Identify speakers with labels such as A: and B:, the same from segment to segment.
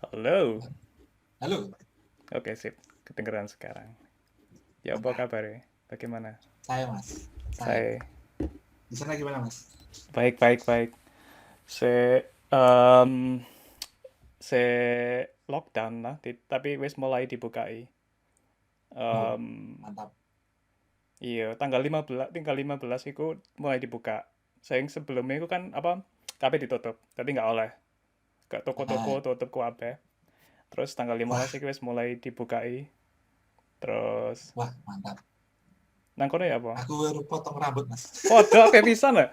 A: Halo.
B: Halo,
A: Oke, sip. Kedengeran sekarang. Ya, apa
B: mantap.
A: kabar ya? Bagaimana?
B: Saya Mas. Saya.
A: Saya
B: Di sana gimana Mas?
A: baik, baik, baik. Saya um, saya lockdown lah, tapi wis mulai dibukai.
B: Oh,
A: Um,
B: mantap.
A: iya, tanggal 15 itu mulai dibuka. Saya yang sebelumnya itu kan apa? Kabeh ditutup, tapi nggak oleh. Ke
B: Ah,
A: toko-toko tutup kabeh. Terus tanggal 15
B: wah,
A: itu wis mulai dibukai. Terus
B: wah, mantap.
A: nang kono ya apa?
B: Aku baru potong rambut Mas.
A: Podo kayak pisan lah.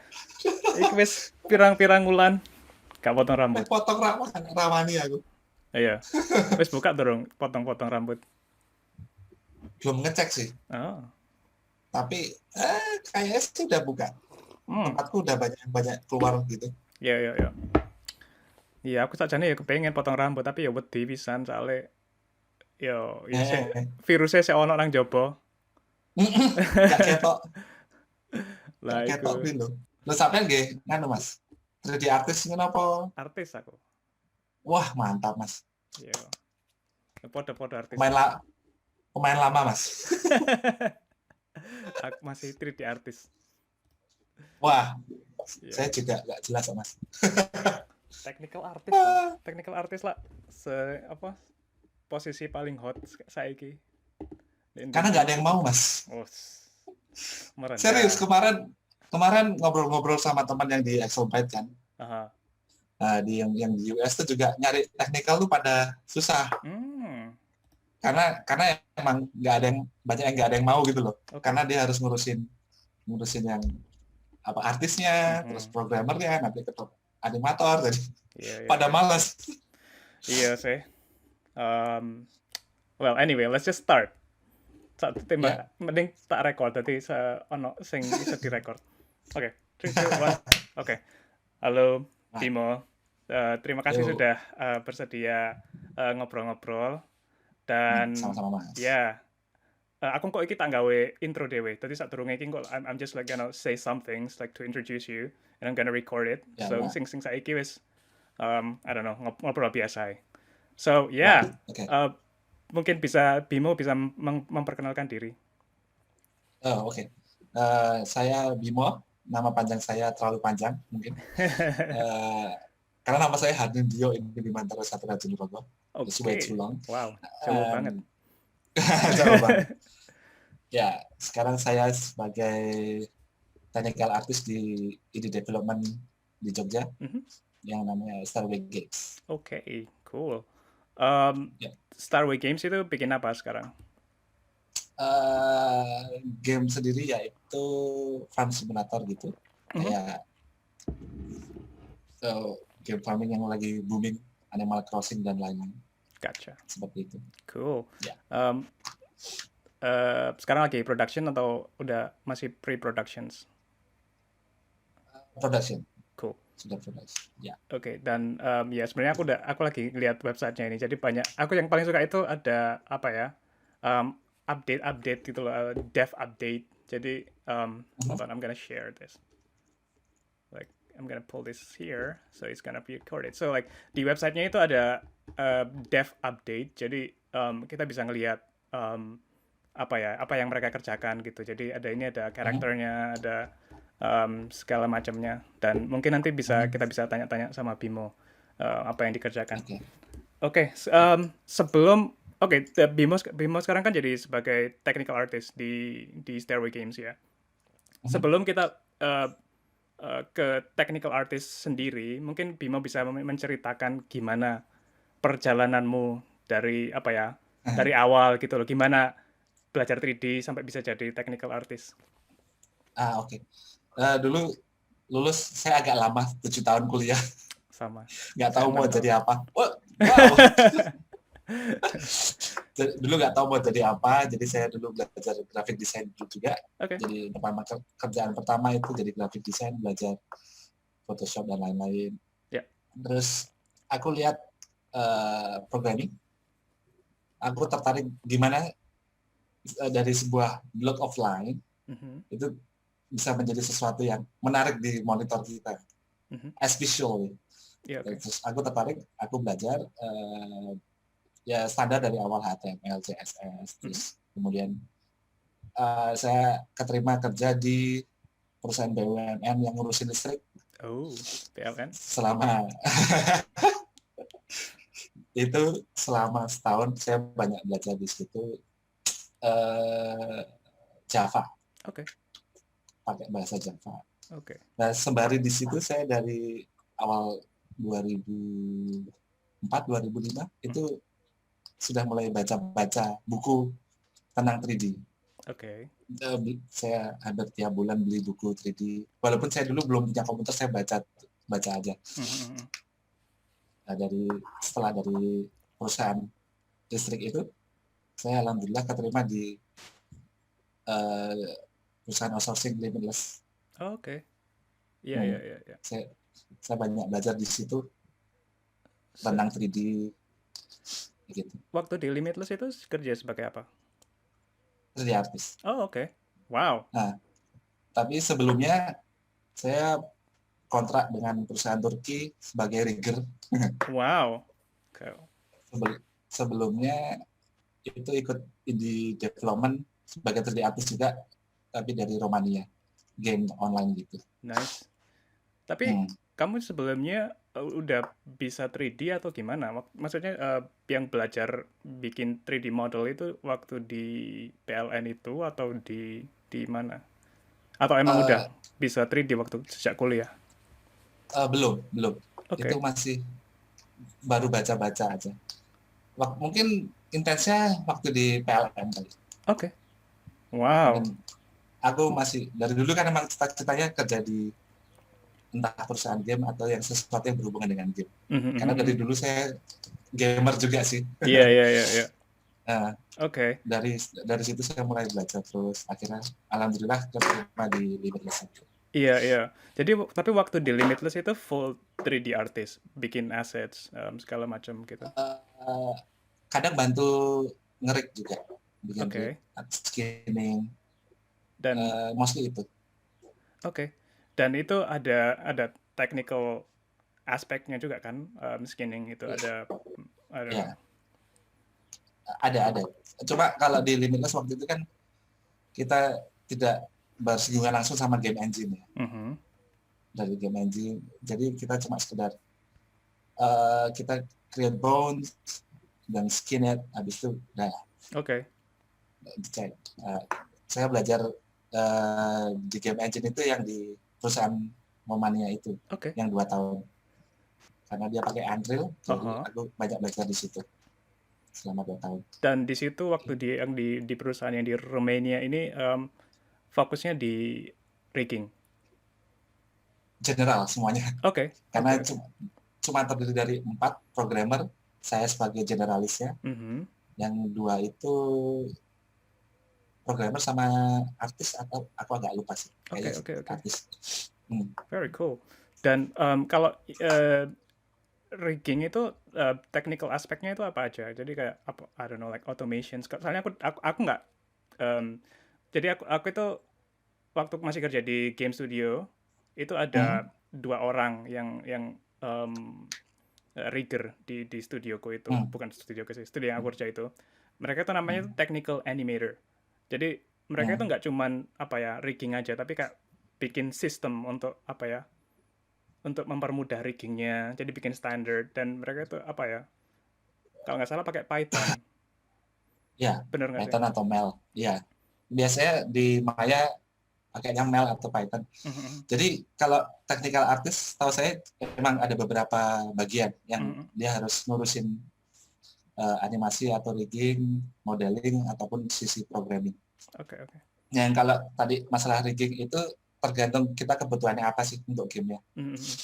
A: Iki wis pirang-pirang wulan gak potong rambut.
B: Potong rambut, rawani aku.
A: Iya. Wis buka durung potong-potong rambut.
B: Belum ngecek sih,
A: Oh.
B: tapi kayaknya sih udah buka.
A: Hmm.
B: Tempatku udah banyak banyak keluar gitu.
A: Iya, iya, iya. Iya, aku sakjane ya kepengen potong rambut tapi ya wedi pisan soalnya ya sik
B: Eh,
A: virusnya sik ono nang jaba.
B: gak ketok, gak
A: Lah
B: ketok
A: iku
B: gitu. Lo sampean nggih, nganu Mas. 3D artis ngene apa?
A: artis aku.
B: Wah, mantap Mas.
A: Iya. Podo-podo artis
B: Pemain
A: lah.
B: pemain lama Mas.
A: Aku masih 3D artis.
B: Wah,
A: Iya.
B: saya juga gak jelas Mas.
A: Technical artis lah. Technical artis lah. Apa? Posisi paling hot saiki di
B: Karena nggak
A: industri.
B: ada yang mau Mas.
A: Oh,
B: Serius,
A: merendah.
B: kemarin kemarin ngobrol-ngobrol sama teman yang di Exobyte kan.
A: Aha.
B: Di yang di US tuh juga nyari technical tuh pada susah
A: Hmm.
B: karena emang nggak ada yang banyak yang nggak ada yang mau gitu loh.
A: Oke.
B: Karena dia harus ngurusin ngurusin yang apa artisnya, terus
A: Mhm.
B: programmernya, nanti ketemu animator, jadi
A: Iya, iya,
B: pada
A: iya.
B: malas.
A: Iya sih. Um, well, anyway, let's just start.
B: Ya,
A: Mending tak record, tadi ono sing iso direkord. Oke, 3, 2, 1. Oke. Halo,
B: nah,
A: Bimo. Terima kasih
B: yuk,
A: sudah bersedia ngobrol-ngobrol. Dan
B: sama-sama Mas.
A: ya, aku kok iki tak gawe intro dewe. Tadi saat turun iki kok I'm just like gonna say some things like to introduce you, and I'm gonna record it.
B: Ya,
A: So
B: wah,
A: sing saiki wis I don't know, ngobrol biasa. So,
B: wah,
A: yeah,
B: oke.
A: uh, mungkin Bimo bisa memperkenalkan diri.
B: Oke. Saya Bimo, nama panjang saya terlalu panjang mungkin. Eh, karena nama saya Hadindio ini Bimantara Satria Nugroho. It's way too
A: Oke,
B: long.
A: wow, jauh banget.
B: Um, Jauh banget. Ya, sekarang saya sebagai technical artist di indie development di Jogja
A: Mhm.
B: yang namanya Starway Games.
A: Oke, cool. Um,
B: Ya.
A: Starway Games itu bikin apa sekarang?
B: Game sendiri yaitu farm simulator gitu.
A: Mhm.
B: Kayak game farming yang lagi booming, Animal Crossing dan lain-lain.
A: Gotcha.
B: Seperti itu.
A: Cool.
B: Ya,
A: Um, Sekarang lagi production atau udah masih pre-productions?
B: production.
A: Cool.
B: Sudah production. Ya.
A: Oke, dan ya sebenarnya aku lagi lihat websitenya ini. Jadi banyak. Aku yang paling suka itu ada apa ya? Um, update gitu loh, dev update. Jadi hold on, I'm gonna share this. Like I'm gonna pull this here, so it's gonna be recorded. So like di websitenya itu ada dev update. Jadi kita bisa ngelihat um, apa yang mereka kerjakan gitu. Jadi ada
B: Mhm,
A: karakternya, ada segala macamnya. Dan mungkin nanti
B: mhm.
A: kita bisa tanya-tanya sama Bimo apa yang dikerjakan.
B: Oke.
A: Oke, Bimo sekarang kan jadi sebagai technical artist di Stairway Games ya.
B: Mhm.
A: Sebelum kita ke technical artist sendiri, mungkin Bimo bisa menceritakan gimana perjalananmu dari apa ya, dari awal gitu loh, gimana belajar 3D sampai bisa jadi technical artist.
B: Oke. Dulu lulus saya agak lama, 7 tahun kuliah.
A: Sama,
B: Nggak
A: saya
B: tahu mau
A: 6 tahun.
B: jadi apa. Wow. Dulu nggak tahu mau jadi apa, jadi saya dulu belajar graphic design juga.
A: Oke.
B: Jadi kerjaan pertama itu jadi graphic design, belajar Photoshop dan lain-lain.
A: Ya.
B: Terus aku lihat programming, aku tertarik gimana dari sebuah block of line
A: Mhm,
B: itu bisa menjadi sesuatu yang menarik di monitor kita
A: mhm,
B: as visual.
A: Iya, oke.
B: Terus aku tertarik, aku belajar ya standar dari awal HTML, CSS, terus
A: Mhm.
B: kemudian saya keterima kerja di perusahaan BUMN yang ngurusin listrik
A: Oh, PLN?
B: selama itu selama setahun saya banyak belajar di situ eh, Java,
A: Oke,
B: pakai bahasa Java.
A: oke.
B: Nah, sembari di situ saya dari awal 2004 2005
A: Mhm.
B: itu sudah mulai baca-baca buku tentang 3D.
A: Oke.
B: Saya hampir tiap bulan beli buku 3D. Walaupun saya dulu belum punya komputer, saya baca baca aja.
A: Mhm, mhm.
B: Nah, setelah dari perusahaan listrik itu, saya alhamdulillah keterima di uh, perusahaan outsourcing Limitless.
A: Oh, oke. Iya,
B: Hmm.
A: iya, iya, iya.
B: Saya banyak belajar di situ tentang 3D gitu.
A: Waktu di Limitless itu kerja sebagai apa?
B: Terus jadi artis.
A: Oh, oke. Wow.
B: Nah, tapi sebelumnya saya kontrak dengan perusahaan Turki sebagai rigger.
A: Wow. Oke.
B: Sebelumnya itu ikut indie development sebagai 3D artist juga, tapi dari Romania, game online gitu.
A: Nice. Tapi
B: Hmm.
A: kamu sebelumnya udah bisa 3D atau gimana? Maksudnya yang belajar bikin 3D model itu waktu di PLN itu atau di mana? Atau emang udah
B: Uh,
A: bisa 3D waktu sejak kuliah?
B: belum. Itu
A: Oke.
B: masih baru baca-baca aja. Mungkin intensnya waktu di PLN kali.
A: Oke. Wow.
B: Mungkin aku masih dari dulu kan emang cita-citanya kerja di entah perusahaan game atau yang sesuatu yang berhubungan dengan game.
A: Mhm, mhm,
B: Karena dari
A: mhm.
B: dulu saya gamer juga sih.
A: Iya, iya, iya, iya.
B: Nah,
A: Oke.
B: dari situ saya mulai belajar terus. Akhirnya alhamdulillah keterima di Limitless.
A: Iya, iya. Jadi tapi waktu di Limitless itu full 3D artist, bikin assets, segala macam gitu.
B: Uh, Kadang bantu ngerik juga, bikin rig,
A: Oke.
B: skinning,
A: Dan
B: mostly itu.
A: oke. Dan itu ada technical aspeknya juga kan, skinning itu ada, I don't know.
B: Ya, ada. Cuma kalau di Limitless waktu itu kan kita tidak bersinggungan langsung sama game engine ya,
A: Mhm.
B: dari game engine. Jadi kita cuma sekedar kita create bones dan skin it, habis itu udah
A: Oke.
B: dicek. Saya belajar di game engine itu yang di perusahaan Momania itu,
A: Oke.
B: yang 2 tahun. Karena dia pakai Unreal, jadi
A: Aha.
B: aku banyak belajar di situ selama 2 tahun.
A: Dan di situ waktu di perusahaan yang di Romania ini fokusnya di rigging.
B: General semuanya,
A: Oke, oke,
B: karena
A: oke.
B: cuma terdiri dari 4 programmer, saya sebagai generalisnya,
A: Mhm.
B: yang 2 itu programmer sama artis, atau aku agak lupa sih,
A: Oke,
B: kayaknya
A: oke, oke.
B: artis. Hmm.
A: Very cool. Dan kalau rigging itu technical aspeknya itu apa aja? Jadi kayak apa? I don't know, like automation. Soalnya aku nggak. em, jadi aku itu waktu masih kerja di game studio itu
B: Hmm.
A: ada 2 orang yang rigger di studioku itu,
B: Hmm.
A: bukan studioku sih, studio yang aku kerja itu. Mereka itu namanya
B: Hmm.
A: technical animator. Jadi mereka itu
B: Hmm.
A: nggak cuman apa ya rigging aja, tapi kayak bikin sistem untuk apa ya, untuk mempermudah riggingnya. Jadi bikin standar dan mereka itu apa ya, kalau nggak salah pakai Python.
B: Ya,
A: Bener nggak sih?
B: Python atau Mel. Ya, biasanya di Maya pakainya Mel atau Python.
A: Mhm,
B: Jadi kalau technical artist, tahu saya memang ada beberapa bagian yang
A: mhm.
B: dia harus ngurusin animasi atau rigging, modeling, ataupun sisi programming.
A: Oke, oke.
B: Yang kalau tadi masalah rigging itu tergantung kita kebutuhannya apa sih untuk gamenya.
A: Mhm, mhm.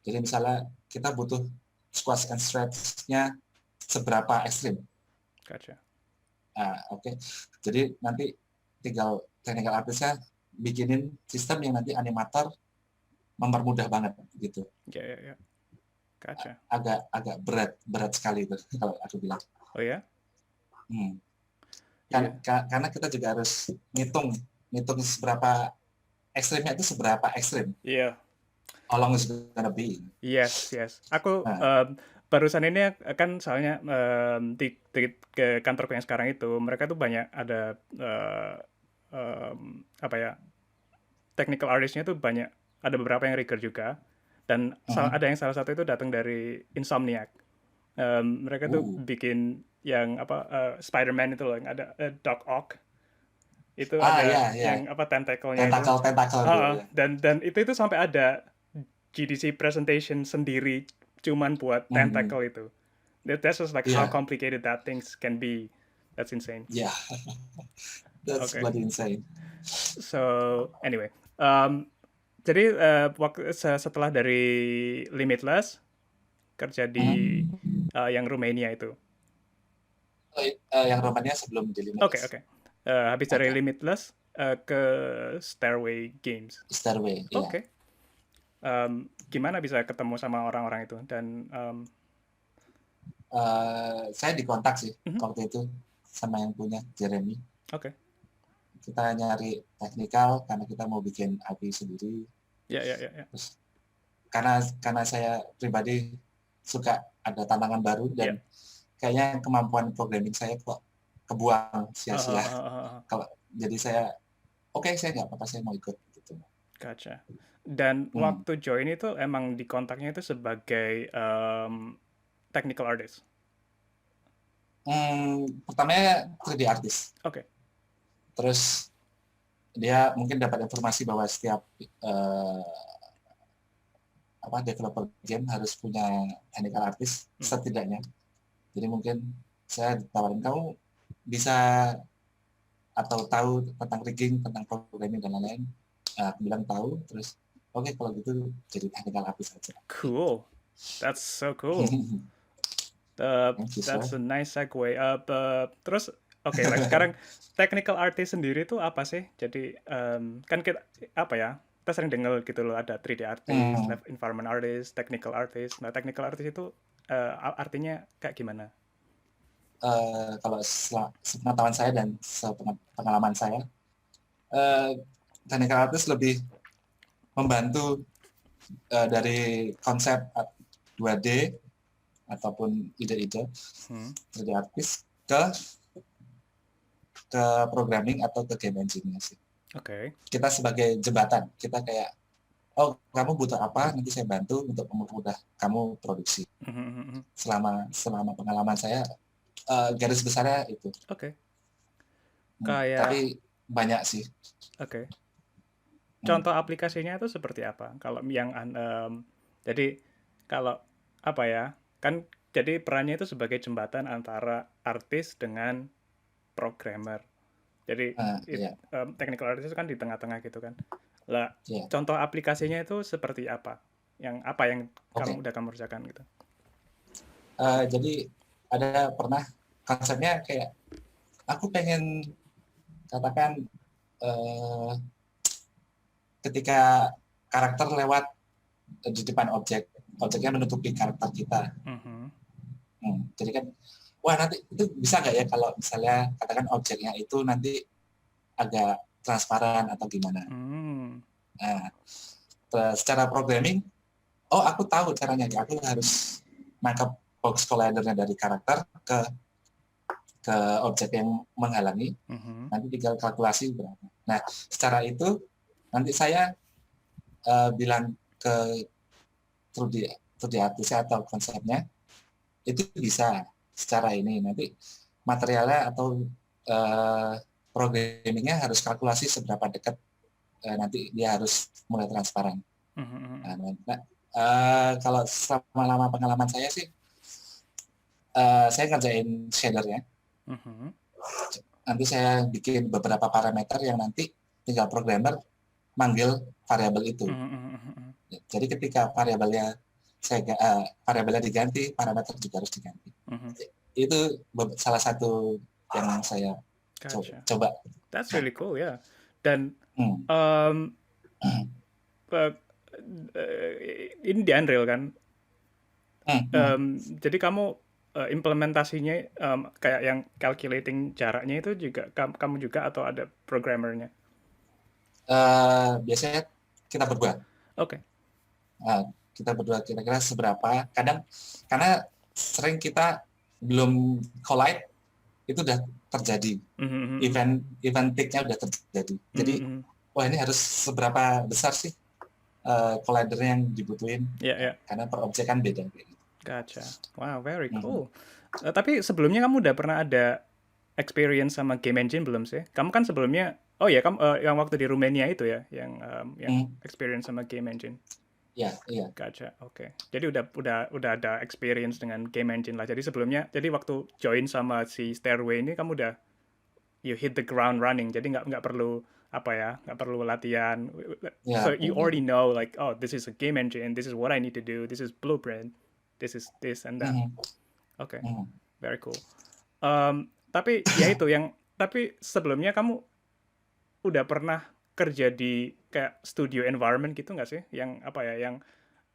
B: Jadi misalnya kita butuh squash and stretch-nya seberapa ekstrim.
A: Gotcha.
B: Oke. Jadi nanti tinggal technical artistnya bikinin sistem yang nanti animator mempermudah banget gitu.
A: Ya, ya, ya. Gotcha.
B: Agak agak berat sekali itu kalau aku bilang.
A: Oh ya?
B: Hmm.
A: Iya.
B: Karena kita juga harus ngitung seberapa ekstrimnya itu seberapa ekstrim.
A: Iya.
B: how long is it gonna be?
A: Yes, yes. Aku
B: Nah,
A: barusan ini kan soalnya ke kantorku yang sekarang itu mereka tuh banyak ada apa ya, technical artistnya tuh banyak, ada beberapa yang rigger juga, dan
B: mhm.
A: ada yang salah satu itu datang dari Insomniac. Mereka tuh
B: Uh.
A: bikin yang apa, Spider-Man itu loh yang ada Doc Ock, itu
B: Ah,
A: ada
B: ya, ya.
A: yang apa tentacle-nya itu.
B: Tentakel itu ya.
A: Dan itu sampai ada GDC presentation sendiri cuman buat
B: Mhm.
A: tentacle itu. That's just like how
B: Iya,
A: complicated that things can be. That's insane.
B: iya. That's
A: Okay.
B: bloody insane.
A: So anyway, jadi setelah dari Limitless kerja di
B: Mhm.
A: yang Romania itu.
B: Oh, yang romannya sebelum di
A: Oke,
B: Limitless.
A: oke. Habis dari
B: Oke,
A: Limitless ke Stairway Games.
B: Stairway, iya.
A: Oke. Gimana bisa ketemu sama orang-orang itu dan
B: Saya dikontak sih
A: mhm,
B: waktu itu sama yang punya Jeremy.
A: oke.
B: Kita nyari teknikal karena kita mau bikin API sendiri.
A: Ya, ya, ya, ya.
B: Terus karena saya pribadi suka ada tantangan baru dan
A: Ya.
B: kayaknya kemampuan programming saya kok kebuang
A: Heeh,
B: sia-sia.
A: heeh, heeh, heeh.
B: Kalau jadi saya oke, saya nggak apa-apa, saya mau ikut gitu.
A: Gotcha. Dan
B: Hmm.
A: waktu join itu emang di kontaknya itu sebagai technical artist.
B: Pertamanya 3D artist.
A: Oke.
B: Terus dia mungkin dapat informasi bahwa setiap developer game harus punya technical artist
A: Hmm.
B: setidaknya. Jadi mungkin saya ditawarin, kamu bisa atau tahu tentang rigging, tentang programming dan lain-lain. Aku bilang tahu, terus oke, kalau gitu jadi technical artist aja.
A: Cool. That's so cool.
B: Thank you,
A: That's
B: sir.
A: a nice segue. Terus oke, like sekarang technical artist sendiri itu apa sih? Jadi kan kita apa ya? Kita sering dengar gitu loh ada 3D artist,
B: Hmm,
A: environment artist, technical artist. Nah, technical artist itu artinya kayak gimana?
B: Kalau sepengetahuan saya dan pengalaman saya, uh, technical artist lebih membantu dari konsep 2D ataupun ide-ide
A: Hmm.
B: 3D artist ke programming atau ke game engineer sih.
A: Oke.
B: Kita sebagai jembatan, kita kayak, oh kamu butuh apa, nanti saya bantu untuk mempermudah kamu produksi.
A: Mhm.
B: Selama pengalaman saya, garis besarnya itu.
A: Oke. Kayak
B: Tapi banyak sih.
A: oke.
B: Hmm.
A: Contoh aplikasinya itu seperti apa? Kalau yang jadi kalau apa ya? Kan jadi perannya itu sebagai jembatan antara artis dengan programmer. Jadi
B: Ya,
A: technical artist itu kan di tengah-tengah gitu kan. Lah,
B: ya.
A: contoh aplikasinya itu seperti apa? Yang
B: Oke.
A: kamu kerjakan gitu.
B: Jadi ada pernah konsepnya kayak aku pengen katakan uh, ketika karakter lewat di depan objeknya menutupi karakter kita.
A: Mhm.
B: Jadi kan, wah nanti itu bisa nggak ya kalau misalnya katakan objeknya itu nanti agak transparan atau gimana.
A: Hmm.
B: Nah, secara programming, oh aku tahu caranya, aku harus nangkap box collidernya dari karakter ke objek yang menghalangi,
A: Mhm.
B: nanti tinggal kalkulasi berapa. Nah, secara itu nanti saya bilang ke 2D artis atau konsepnya, itu bisa secara ini, nanti materialnya atau programmingnya harus kalkulasi seberapa dekat nanti dia harus mulai transparan.
A: Mhm.
B: Nah, kalau selama pengalaman saya sih, saya ngerjain shadernya.
A: Mhm.
B: Nanti saya bikin beberapa parameter yang nanti tinggal programmer manggil variabel itu.
A: Mhm.
B: Jadi ketika variabelnya diganti, parameter juga harus diganti.
A: Mhm.
B: Itu salah satu yang saya
A: Gotcha.
B: coba.
A: That's really cool ya. Dan
B: Hmm.
A: um, uh, ini di Unreal kan.
B: Hmm. Hmm.
A: Jadi kamu implementasinya kayak yang calculating jaraknya itu juga kamu juga atau ada programmernya?
B: Biasanya kita berdua.
A: Oke.
B: Kita berdua kira-kira seberapa. Kadang karena sering kita belum collide itu udah terjadi. Event peak-nya udah terjadi. Jadi, wah ini harus seberapa besar sih collider yang dibutuhin. Karena per objek kan beda.
A: Gotcha. Wow, very cool. Tapi sebelumnya kamu udah pernah ada experience sama game engine belum sih? Kamu kan sebelumnya, kamu yang waktu di Rumania itu ya, yang experience sama game engine.
B: Iya.
A: Gotcha. Oke. Jadi udah ada experience dengan game engine lah. Jadi sebelumnya, jadi waktu join sama si Stairway ini kamu udah you hit the ground running. Jadi nggak perlu nggak perlu latihan. So you already know like, oh, this is a game engine, this is what I need to do, this is blueprint, this is this and that. Okay. Very cool. Tapi ya itu tapi sebelumnya kamu udah pernah kerja di kayak studio environment gitu nggak sih? Yang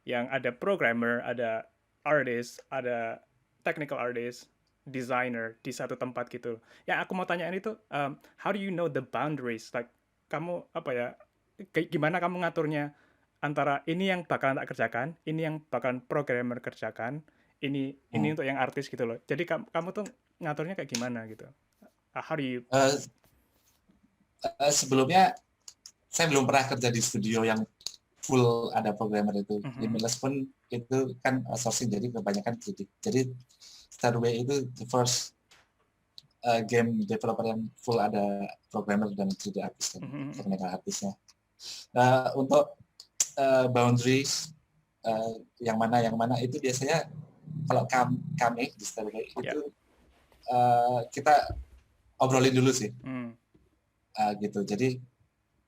A: yang ada programmer, ada artist, ada technical artist, designer di satu tempat gitu. Yang aku mau tanyain itu, how do you know the boundaries? Like kamu gimana kamu ngaturnya antara ini yang bakalan tak kerjakan, ini yang bakalan programmer kerjakan, ini untuk yang artis gitu loh. Jadi kamu tuh ngaturnya kayak gimana gitu? How do you?
B: Sebelumnya saya belum pernah kerja di studio yang full ada programmer itu. Di Miles pun itu kan outsourcing, jadi kebanyakan kritik. Jadi Stairway itu the first game developer yang full ada programmer dan 3D artist, technical artistnya. Untuk boundaries yang mana itu biasanya kalau kami di Stairway itu kita obrolin dulu sih. Gitu. Jadi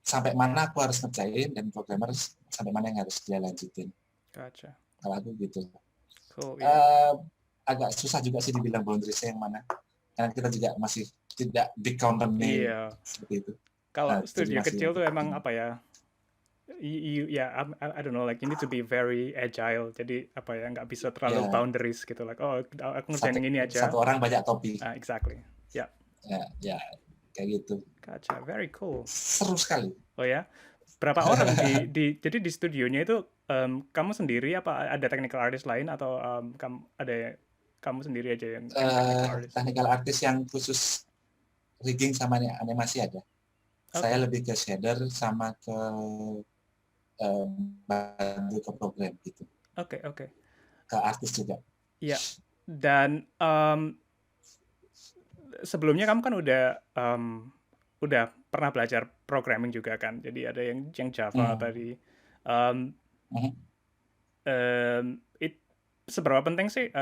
B: sampai mana aku harus ngerjain dan programmer sampai mana yang harus dia lanjutin.
A: Gotcha.
B: Kalau aku gitu.
A: Cool.
B: Agak susah juga sih dibilang boundariesnya yang mana. Karena kita juga masih tidak big company seperti itu.
A: Kalau studio kecil tuh emang apa ya? I don't know, like you need to be very agile. Jadi nggak bisa terlalu boundaries gitu. Like aku ngerjain ini aja.
B: Satu orang banyak topi.
A: Exactly. Ya.
B: Kayak gitu.
A: Gotcha, very cool.
B: Seru sekali.
A: Oh ya, berapa orang jadi di studionya itu kamu sendiri apa ada technical artist lain atau kamu sendiri aja yang technical artist?
B: Technical artist yang khusus rigging sama animasi ada. Saya lebih ke shader sama ke bantu ke program gitu.
A: Oke.
B: Ke artis juga.
A: Iya. Dan sebelumnya kamu kan udah pernah belajar programming juga kan, jadi ada yang Java tadi. Seberapa penting sih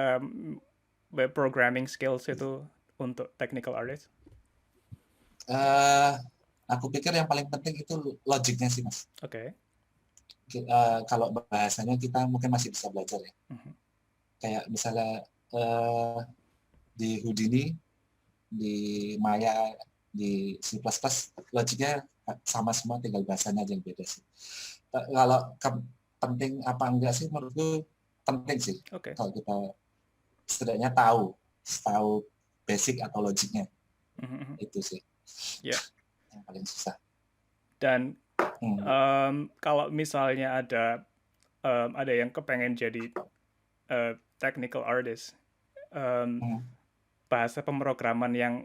A: programming skills itu untuk technical artist?
B: Aku pikir yang paling penting itu logiknya sih, Mas.
A: Oke.
B: Kalau bahasanya kita mungkin masih bisa belajar ya. Kayak misalnya di Houdini, di Maya, di C++, logiknya sama semua, tinggal bahasanya aja yang beda sih. Kalau penting apa enggak sih, menurutku penting sih. Kalau kita setidaknya tahu basic atau logiknya. Itu sih yang paling susah.
A: Dan kalau misalnya ada yang kepengen jadi technical artist, bahasa pemrograman yang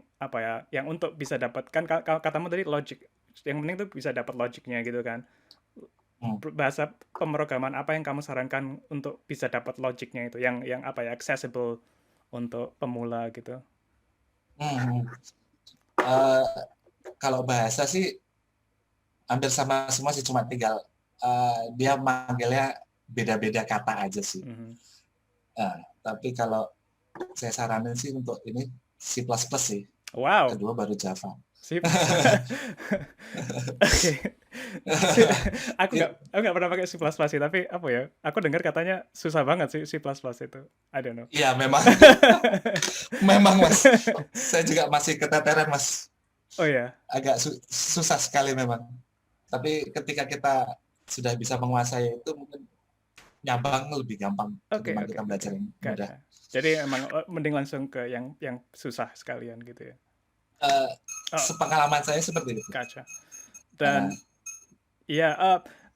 A: yang untuk bisa dapatkan, katamu tadi logic, yang penting tuh bisa dapat logiknya gitu kan. Bahasa pemrograman apa yang kamu sarankan untuk bisa dapat logiknya itu, yang accessible untuk pemula gitu?
B: Kalau bahasa sih hampir sama semua sih, cuma tinggal dia manggilnya beda-beda kata aja sih. Tapi kalau saya saranin sih untuk ini C++ sih.
A: Wow.
B: Kedua baru Java.
A: Oke. Aku nggak pernah pakai C++ sih, tapi aku dengar katanya susah banget sih C++ itu. I don't know.
B: Iya, memang. Memang, Mas. Saya juga masih keteteran, Mas.
A: Oh ya.
B: Agak susah sekali memang. Tapi ketika kita sudah bisa menguasai itu, mungkin nyambang lebih gampang ketimbang kita belajar yang mudah.
A: Jadi emang mending langsung ke yang susah sekalian gitu ya.
B: Sepengalaman saya seperti itu.
A: Gotcha. Dan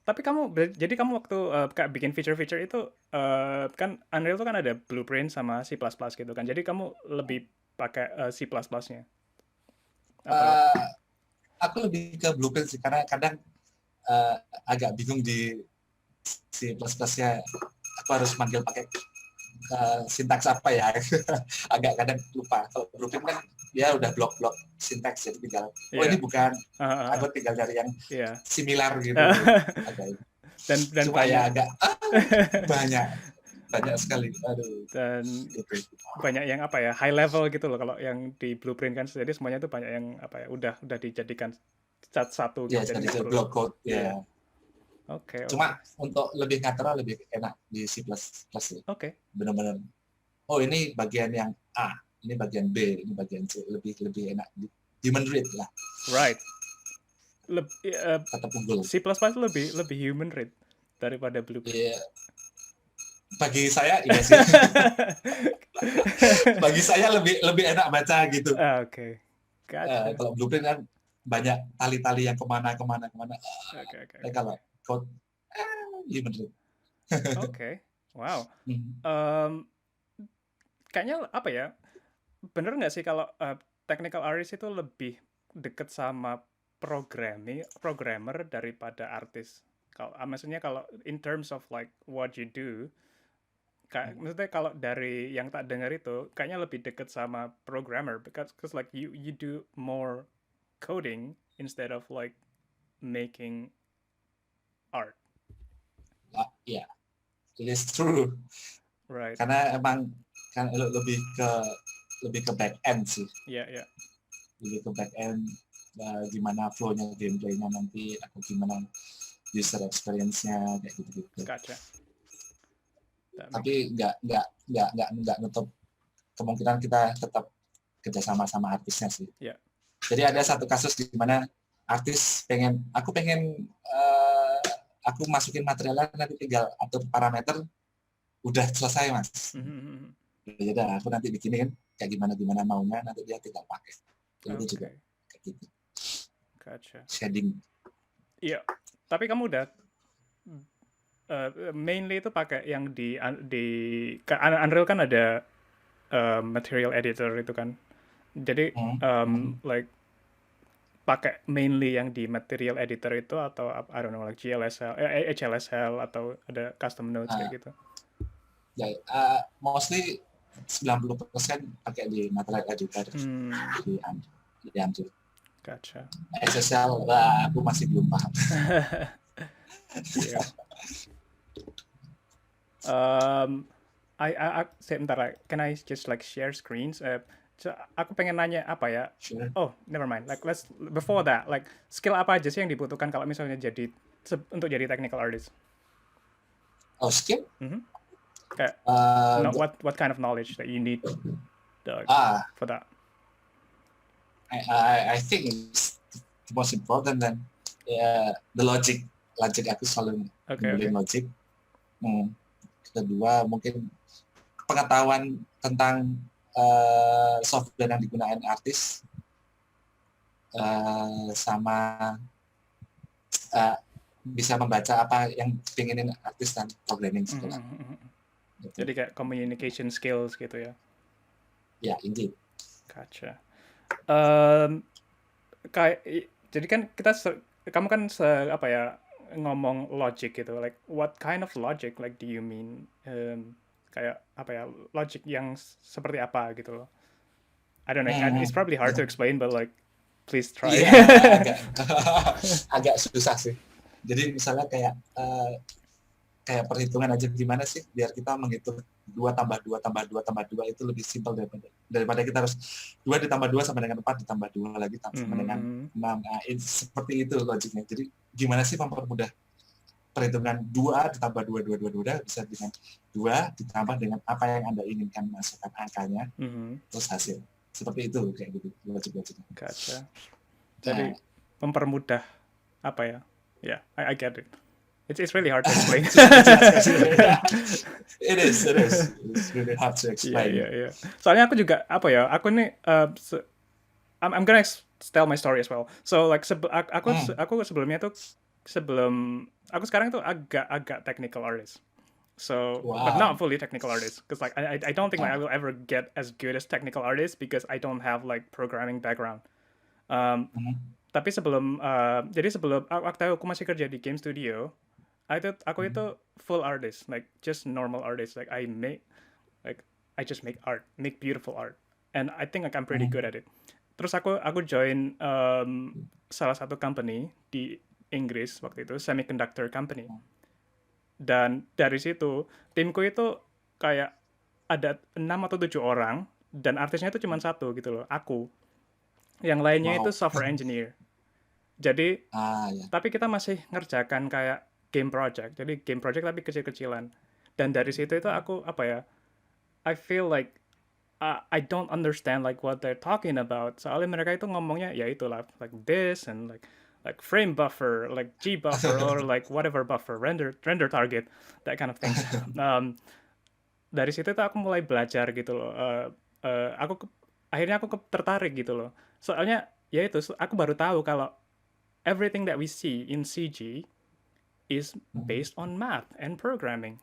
A: Tapi jadi kamu waktu kayak bikin feature-feature itu kan Unreal itu kan ada Blueprint sama C++ gitu kan. Jadi kamu lebih pakai C++-nya atau
B: Eh, aku lebih ke blueprint sih, karena kadang eh, agak bingung di C++ nya aku harus manggil pakai sintaks apa ya. Agak kadang lupa. Kalau blueprint kan ya udah blok-blok sintaks, jadi tinggal ini
A: iya.
B: bukan,
A: Ah, ah, ah.
B: aku tinggal dari yang
A: Iya.
B: similar gitu. Agak
A: Dan
B: cuma
A: banyak
B: ya agak banyak banyak sekali. Aduh,
A: dan
B: gitu.
A: banyak yang apa ya, high level gitu loh kalau yang di Blueprint kan. Jadi semuanya tuh banyak yang apa ya, udah dijadikan satu
B: Ya
A: gitu. Jadi
B: jadi
A: nggak
B: ke
A: perlu.
B: block code
A: Iya.
B: ya.
A: Oke,
B: Cuma
A: oke.
B: untuk lebih natural lebih enak di C++ ya.
A: Oke.
B: Benar-benar. Oh ini bagian yang A, ini bagian B, ini bagian C, lebih lebih enak. Human read lah,
A: Right.
B: tetap unggul.
A: C++ itu lebih lebih human read daripada Blueprint.
B: Ya, bagi saya iya sih. Bagi saya lebih lebih enak baca gitu.
A: Oke. Gotcha.
B: Kalau blueprint kan banyak tali-tali yang kemana.
A: Oke, oke, oke,
B: Kalau
A: oke.
B: code human read.
A: Oke. Wow.
B: Hmm.
A: Em, Kayaknya apa ya? Bener nggak sih kalau technical artist itu lebih deket sama programmer daripada artis? Kalau maksudnya kalau in terms of like what you do, maksudnya kalau dari yang tak dengar itu kayaknya lebih deket sama programmer because cause like you do more coding instead of like making art,
B: Ya, it is true.
A: right?
B: Karena emang kan lebih ke back end sih,
A: Yeah, yeah.
B: lebih ke back end, gimana flow-nya, gameplay-nya nanti, atau gimana user experience-nya kayak gitu.
A: Gotcha. That makes
B: Tapi nggak nutup kemungkinan kita tetap kerjasama sama artisnya sih.
A: yeah.
B: Jadi ada satu kasus di mana artis aku pengen aku masukin materialnya, nanti tinggal atur parameter, udah selesai mas.
A: Mm-hmm.
B: Ya udah aku nanti bikinin kayak gimana maunya, nanti dia tinggal pakai. Jadi itu juga
A: Okay.
B: kayak gitu.
A: Gotcha.
B: Shading.
A: Iya. Tapi kamu udah mainly itu pakai yang Unreal kan ada material editor itu kan. Jadi like pakai mainly yang di material editor itu atau I don't know like GLSL, HLSL atau ada custom nodes kayak gitu.
B: Ya, mostly 90% pakai di material editor di Android.
A: Gotcha.
B: SSL aku masih belum paham.
A: Yeah. Sebentar, can I just like share screens? So, aku pengen nanya apa ya?
B: Sure.
A: Oh, never mind. Like before that, like skill apa aja sih yang dibutuhkan kalau misalnya untuk jadi technical artist?
B: Oh, skill?
A: Kayak what kind of knowledge that you need for that?
B: I think it's the most important than the logic. Logic aku selalu ngumpulin logic. Kedua mungkin pengetahuan tentang software yang digunakan artis, sama bisa membaca apa yang pengenin artis dan programming segala.
A: Jadi kayak communication skills gitu ya?
B: Ya, indeed.
A: Gotcha. Jadi kan kamu kan apa ya, ngomong logic gitu, like what kind of logic like do you mean? Kayak apa ya, logic yang seperti apa gitu loh. I don't know, it's probably hard to explain but like please try.
B: Iya, agak susah sih. Jadi misalnya kayak perhitungan aja, gimana sih biar kita menghitung 2 tambah 2 tambah 2 tambah 2 itu lebih simpel daripada kita harus 2 ditambah 2 sama dengan 4 ditambah 2 lagi sama dengan 6. Nah, seperti itu logiknya. Jadi gimana sih mempermudah perhitungan 2 ditambah 2 bisa dengan 2 ditambah dengan apa yang Anda inginkan, masukkan angkanya, terus hasil. Seperti itu, kayak gitu logik-logiknya.
A: Gotcha. Jadi mempermudah apa ya? Yeah, I get it. It's really hard to explain.
B: It is. It's really hard to explain.
A: Yeah. Soalnya aku juga apa ya? Aku nih I'm gonna tell my story as well. So like aku sebelumnya tuh sebelum aku sekarang tuh agak technical artist. So, but not
B: Wow.
A: fully technical artist, because like I don't think like I
B: Ah,
A: will ever get as good as technical artist because I don't have like programming background. Um,
B: mhm,
A: tapi jadi sebelum waktu aku masih kerja di game studio, aku
B: mhm,
A: itu full artist, like just normal artist. Like I just make art, make beautiful art, and I think like I'm pretty good
B: mhm,
A: at it. Terus aku join salah satu company di Inggris waktu itu, semiconductor company. Dan dari situ timku itu kayak ada 6 atau 7 orang dan artisnya itu cuma satu gitu loh, aku. Yang lainnya itu
B: wow.
A: software engineer. Jadi
B: Ah, ya.
A: tapi kita masih ngerjakan kayak game project. Jadi game project tapi kecil-kecilan. Dan dari situ itu aku apa ya? I feel like I don't understand like what they're talking about. Soalnya mereka itu ngomongnya ya itulah like this and like frame buffer, like G buffer or like whatever buffer, render target, that kind of things. Um, dari situ tuh aku mulai belajar gitu loh. Akhirnya aku tertarik gitu loh. Soalnya ya itu aku baru tahu kalau everything that we see in CG is
B: Mhm.
A: based on math and programming.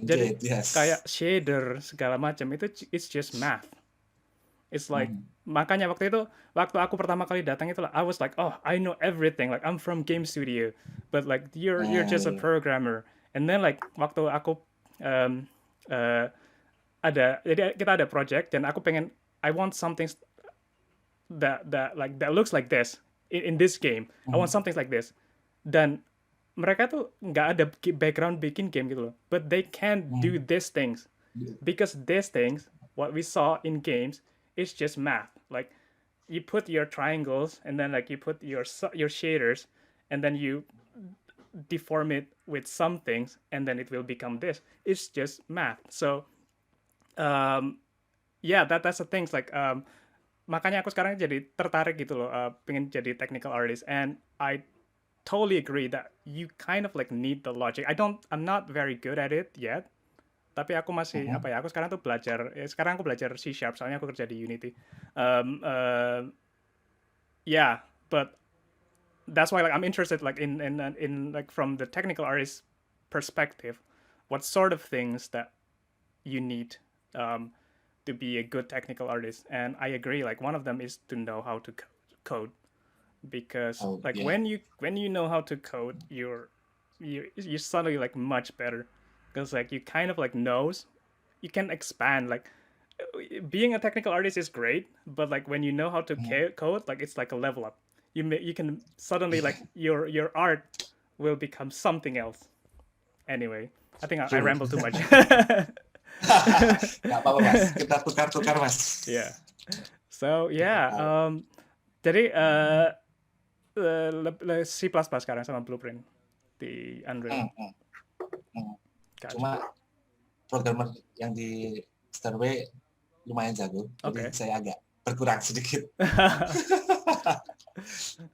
A: Jadi
B: Indeed, yes.
A: kayak shader segala macam itu it's just math. It's like
B: Mhm.
A: makanya waktu aku pertama kali datang itu lah I was like, oh, I know everything, like I'm from game studio, but like you're
B: Nah,
A: just a
B: ya.
A: programmer. And then like waktu aku um, uh, jadi kita ada project dan aku pengen I want something that looks like this in this game. I want
B: Mhm.
A: something like this. Dan mereka tuh nggak ada background bikin game gitu loh, but they can do
B: Mhm.
A: these things because these things what we saw in games is just math. Like you put your triangles and then like you put your shaders and then you deform it with some things and then it will become this. It's just math. So um, yeah, that's the things like makanya aku sekarang jadi tertarik gitu loh, pengen jadi technical artist, and I totally agree that you kind of like need the logic. I'm not very good at it yet, tapi aku masih
B: Mhm.
A: apa ya, aku sekarang tuh sekarang aku belajar C Sharp soalnya aku kerja di Unity. um, uh, yeah, but that's why like I'm interested like in like from the technical artist perspective, what sort of things that you need um, to be a good technical artist. And I agree, like one of them is to know how to code, because
B: Oh,
A: like
B: yeah.
A: when you know how to code, you're suddenly like much better, because like you kind of like knows you can expand like being a technical artist is great, but like when you know how to
B: Mhm.
A: code, like it's like a level up. You can suddenly
B: Yeah,
A: like your art will become something else. Anyway, I think I
B: true.
A: ramble too much.
B: Nggak apa-apa, Mas. Kita tukar-tukar, Mas.
A: Yeah. So
B: Kita
A: yeah.
B: tahu.
A: Jadi C++ sekarang sama Blueprint di Unreal.
B: Hmm, hmm, hmm.
A: Gotcha.
B: Cuma programmer yang di Stairway lumayan jago, jadi
A: Oke.
B: saya agak berkurang sedikit.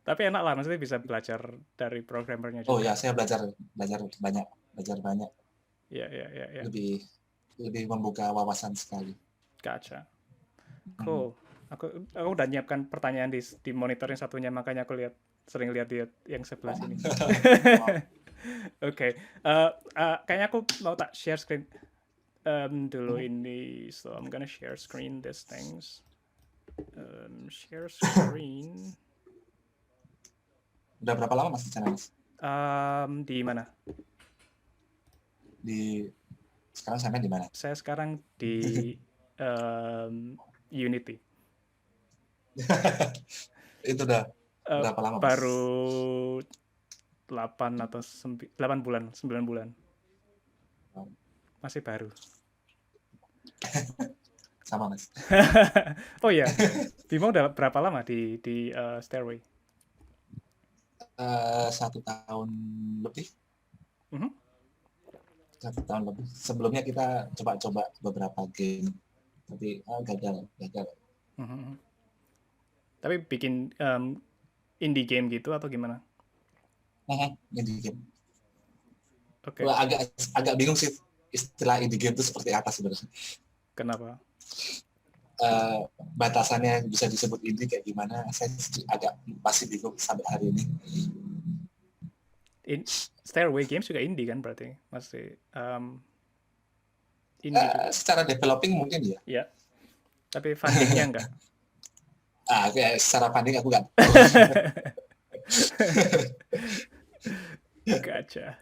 A: Tapi enak lah, maksudnya bisa belajar dari programmernya
B: Oh ya,
A: juga.
B: saya belajar belajar banyak, belajar banyak,
A: Ya, ya, ya, ya.
B: lebih lebih membuka wawasan sekali.
A: Gotcha.
B: Hmm.
A: Cool. Aku udah nyiapkan pertanyaan di monitor yang satunya, makanya aku sering lihat dia yang sebelah sini.
B: Wow.
A: Oke. Kayaknya aku mau tak share screen dulu
B: Hmm.
A: ini. So I'm gonna share screen these things. Share screen.
B: Udah berapa lama Mas di sana, Mas?
A: Di mana?
B: Sekarang sampai di mana?
A: Saya sekarang di Unity.
B: Itu udah
A: Uh,
B: berapa lama, Mas?
A: baru 8 bulan, 9 bulan. Masih baru.
B: Sama, Mas.
A: Oh ya, Bimo udah berapa lama di Stairway?
B: 1 tahun lebih.
A: Mhm.
B: 1 tahun lebih. Sebelumnya kita coba-coba beberapa game, tapi gagal.
A: Mhm. Tapi bikin indie game gitu atau gimana?
B: Indie game.
A: Oke.
B: Wah, agak bingung sih istilah indie game itu seperti apa sebenarnya.
A: Kenapa?
B: Batasannya bisa disebut indie kayak gimana? Saya agak masih bingung sampai hari ini.
A: Stairway Games juga indie kan berarti masih indie juga.
B: Secara developing mungkin ya.
A: Ya, tapi fundingnya enggak.
B: Secara funding aku nggak.
A: Gotcha.